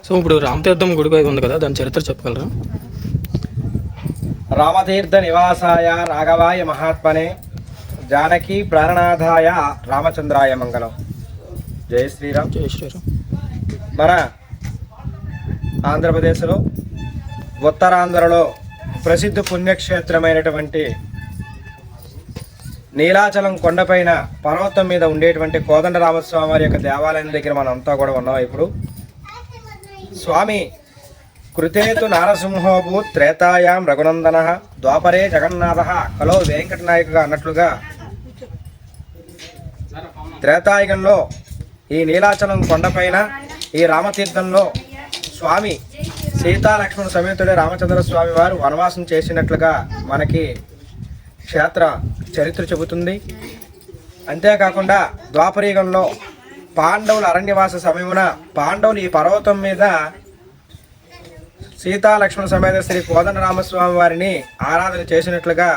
So ఇప్పుడు రామతీర్థం గుడి ఉంది కదా, దాని చరిత్ర చెప్పగలరా? రామతీర్థ నివాసాయ రాఘవాయ మహాత్మనే జానకి ప్రాణనాథాయ రామచంద్రాయ మంగళం. జై శ్రీరామ్. జై శ్రీరామ్. మన ఆంధ్రప్రదేశ్లో ఉత్తరాంధ్రలో ప్రసిద్ధ పుణ్యక్షేత్రమైనటువంటి నీలాచలం కొండపైన పర్వతం మీద ఉండేటువంటి కోదండరామస్వామి వారి యొక్క దేవాలయం దగ్గర మనం అంతా కూడా ఉన్నాం. ఇప్పుడు స్వామి కృతేతు నారసింహోభూ త్రేతాయాం రఘునందన ద్వాపరే జగన్నాథ కలో వెంకటనాయకుగా అన్నట్లుగా త్రేతాయుగంలో ఈ నీలాచలం కొండపైన ఈ రామతీర్థంలో స్వామి సీతాలక్ష్మణ సమేతుడే రామచంద్ర స్వామి వారు వనవాసం చేసినట్లుగా మనకి క్షేత్ర చరిత్ర చెబుతుంది. అంతేకాకుండా ద్వాపరయుగంలో పాండవుల అరణ్యవాస సమయమున పాండవులు ఈ పర్వతం మీద సీతాలక్ష్మణ సమేత శ్రీ కోదండరామస్వామి వారిని ఆరాధన చేసినట్లుగా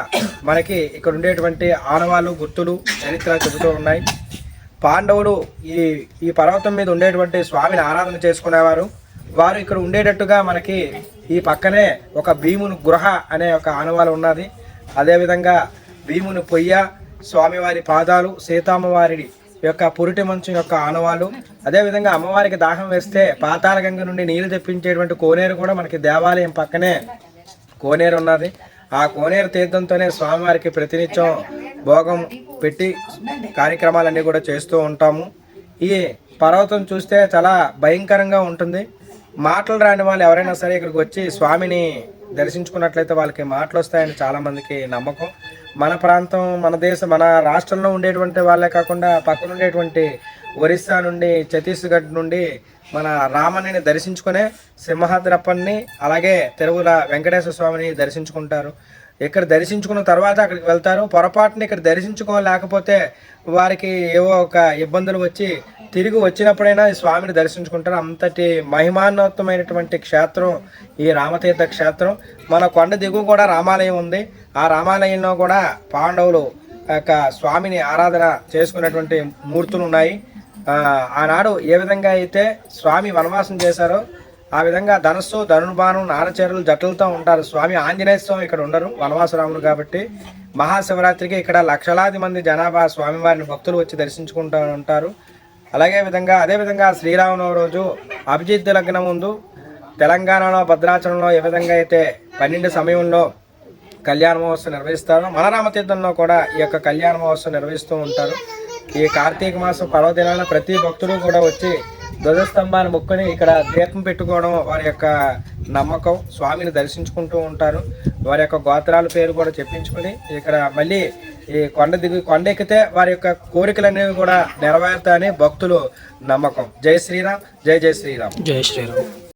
మనకి ఇక్కడ ఉండేటువంటి ఆనవాళ్ళు గుర్తులు చరిత్ర చెబుతూ ఉన్నాయి. పాండవులు ఈ పర్వతం మీద ఉండేటువంటి స్వామిని ఆరాధన చేసుకునేవారు. వారు ఇక్కడ ఉండేటట్టుగా మనకి ఈ పక్కనే ఒక భీముని గృహ అనే ఒక ఆనవాలు ఉన్నది. అదేవిధంగా భీముని పొయ్య, స్వామివారి పాదాలు, సీతమ్మవారి యొక్క పురిటి మంచం యొక్క ఆనవాలు, అదేవిధంగా అమ్మవారికి దాహం వేస్తే పాతాళ గంగ నుండి నీళ్లు తెప్పించేటువంటి కోనేరు కూడా మనకి దేవాలయం పక్కనే కోనేరు ఉన్నది. ఆ కోనేరు తీర్థంతోనే స్వామివారికి ప్రతినిత్యం భోగం పెట్టి కార్యక్రమాలన్నీ కూడా చేస్తూ ఉంటాము. ఈ పర్వతం చూస్తే చాలా భయంకరంగా ఉంటుంది. మాటలు రాని వాళ్ళు ఎవరైనా సరే ఇక్కడికి వచ్చి స్వామిని దర్శించుకున్నట్లయితే వాళ్ళకి మాటలు వస్తాయని చాలామందికి నమ్మకం. మన ప్రాంతం, మన దేశం, మన రాష్ట్రంలో ఉండేటువంటి వాళ్ళే కాకుండా పక్కన ఉండేటువంటి ఒరిస్సా నుండి, ఛత్తీస్గఢ్ నుండి మన రామని దర్శించుకునే సింహాద్రప్పని, అలాగే తిరుమల వెంకటేశ్వర స్వామిని దర్శించుకుంటారు. ఇక్కడ దర్శించుకున్న తర్వాత అక్కడికి వెళ్తారు. పొరపాటుని ఇక్కడ దర్శించుకోలేకపోతే వారికి ఏవో ఒక ఇబ్బందులు వచ్చి తిరిగి వచ్చినప్పుడైనా ఈ స్వామిని దర్శించుకుంటారు. అంతటి మహిమాన్వితమైనటువంటి క్షేత్రం ఈ రామతీర్థ క్షేత్రం. మన కొండ దిగువ కూడా రామాలయం ఉంది. ఆ రామాలయంలో కూడా పాండవులు యొక్క స్వామిని ఆరాధన చేసుకున్నటువంటి మూర్తులు ఉన్నాయి. ఆనాడు ఏ విధంగా అయితే స్వామి వనవాసం చేశారో ఆ విధంగా ధనస్సు, ధనుర్బాణం, నారచీరలు, జట్లతో ఉంటారు. స్వామి ఆంజనేయ స్వామి ఇక్కడ ఉండరు, వనవాసరాముడు కాబట్టి. మహాశివరాత్రికి ఇక్కడ లక్షలాది మంది జనాభా స్వామివారిని భక్తులు వచ్చి దర్శించుకుంటూ ఉంటారు. అదేవిధంగా శ్రీరామనవమి రోజు అభిజిత్ లగ్నం ముందు తెలంగాణలో భద్రాచలంలో ఏ విధంగా అయితే 12 సమయంలో కళ్యాణ మహోత్సవం నిర్వహిస్తారో మన రామతీర్థంలో కూడా ఈ యొక్క కళ్యాణ మహోత్సవం నిర్వహిస్తూ ఉంటారు. ఈ కార్తీక మాసం పర్వదినాన ప్రతి భక్తుడు కూడా వచ్చి ధ్వజస్తంభాన్ని మొక్కుని ఇక్కడ దీపం పెట్టుకోవడం వారి యొక్క నమ్మకం. స్వామిని దర్శించుకుంటూ ఉంటారు. వారి యొక్క గోత్రాల పేరు కూడా చెప్పించుకొని ఇక్కడ మళ్ళీ ఈ కొండ ఎక్కితే వారి యొక్క కోరికలు అనేవి కూడా నెరవేరుతాయని భక్తులు నమ్మకం. జై శ్రీరామ్. జై జై శ్రీరామ్. జై శ్రీరామ్.